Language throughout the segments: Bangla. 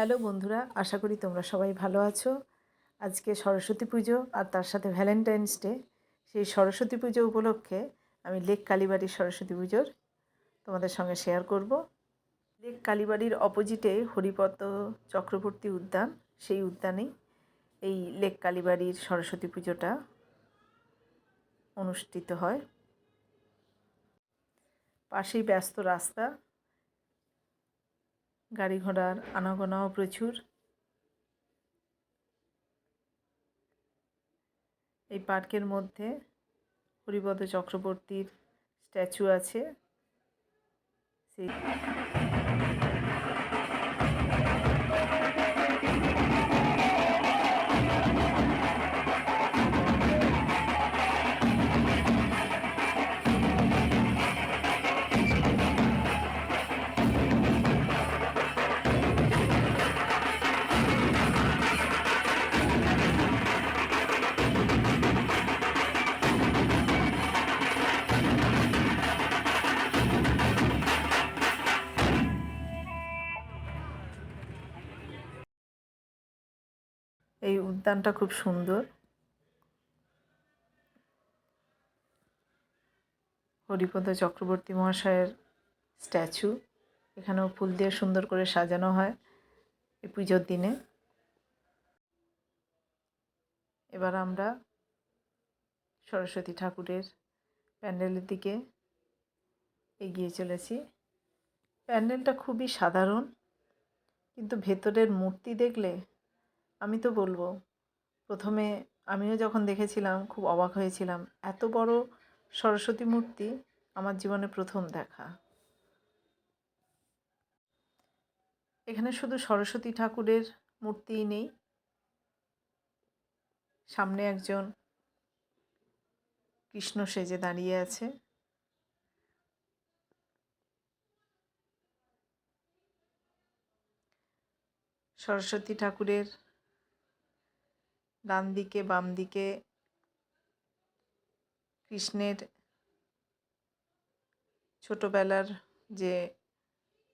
হ্যালো বন্ধুরা, আশা করি তোমরা সবাই ভালো আছো। আজকে সরস্বতী পুজো আর তার সাথে ভ্যালেন্টাইন্স ডে। সেই সরস্বতী পুজো উপলক্ষে আমি লেক কালীবাড়ির সরস্বতী পুজোর তোমাদের সঙ্গে শেয়ার করব। লেক কালীবাড়ির অপোজিটে হরিপদ চক্রবর্তী উদ্যান, সেই উদ্যানেই এই লেক কালীবাড়ির সরস্বতী পুজোটা অনুষ্ঠিত হয়। পাশেই ব্যস্ত রাস্তা, গাড়ি ঘোড়ার আনাগোনাও প্রচুর। এই পার্কের মধ্যে হরিপদ চক্রবর্তীর স্ট্যাচু আছে। সেই উদ্যানটা খুব সুন্দর। হরিপদ চক্রবর্তী মহাশয়ের স্ট্যাচু, এখানেও ফুল দিয়ে সুন্দর করে সাজানো হয় এই পুজোর দিনে। এবার আমরা সরস্বতী ঠাকুরের প্যান্ডেলের দিকে এগিয়ে চলেছি। প্যান্ডেলটা খুবই সাধারণ, কিন্তু ভেতরের মূর্তি দেখলে আমি তো বলবো, প্রথমে আমিও যখন দেখেছিলাম খুব অবাক হয়েছিলাম। এত বড় সরস্বতী মূর্তি আমার জীবনে প্রথম দেখা। এখানে শুধু সরস্বতী ঠাকুরের মূর্তিই নেই, সামনে একজন কৃষ্ণ সেজে দাঁড়িয়ে আছে। সরস্বতী ঠাকুরের ডান দিকে বাম দিকে কৃষ্ণের ছোটবেলার যে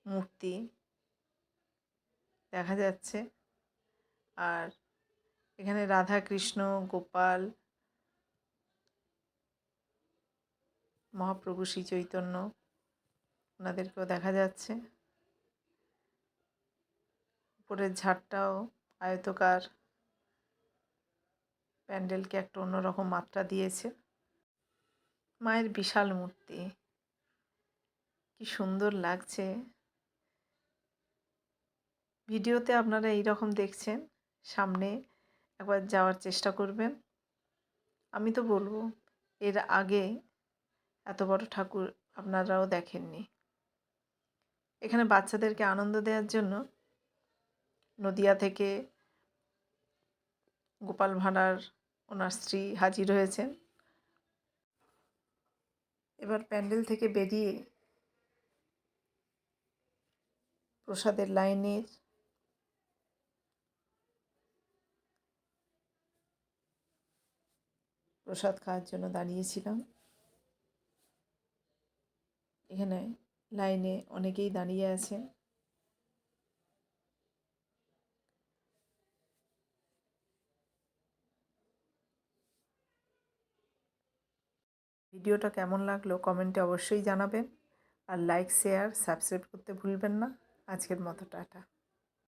মূর্তি দেখা যাচ্ছে, আর এখানে রাধা কৃষ্ণ গোপাল মহাপ্রভু শ্রী চৈতন্য ওনাদেরকেও দেখা যাচ্ছে। উপরের ঝাড়টাও আয়তকার, প্যান্ডেলকে একটা অন্যরকম মাত্রা দিয়েছে। মায়ের বিশাল মূর্তি, কি সুন্দর লাগছে। ভিডিওতে আপনারা এইরকম দেখছেন, সামনে একবার যাওয়ার চেষ্টা করবেন। আমি তো বলবো এর আগে এত বড় ঠাকুর আপনারাও দেখেননি। এখানে বাচ্চাদেরকে আনন্দ দেওয়ার জন্য নদিয়া থেকে গোপাল ভাঁড়ার ওনার স্ত্রী হাজির হয়েছেন। এবার প্যান্ডেল থেকে বেরিয়ে প্রসাদের লাইনের প্রসাদ খাওয়ার জন্য দাঁড়িয়েছিলাম। এখানে লাইনে অনেকেই দাঁড়িয়ে আছে। ভিডিওটা কেমন লাগলো কমেন্টে অবশ্যই জানাবেন, আর লাইক শেয়ার সাবস্ক্রাইব করতে ভুলবেন না। আজকের মতো টাটা।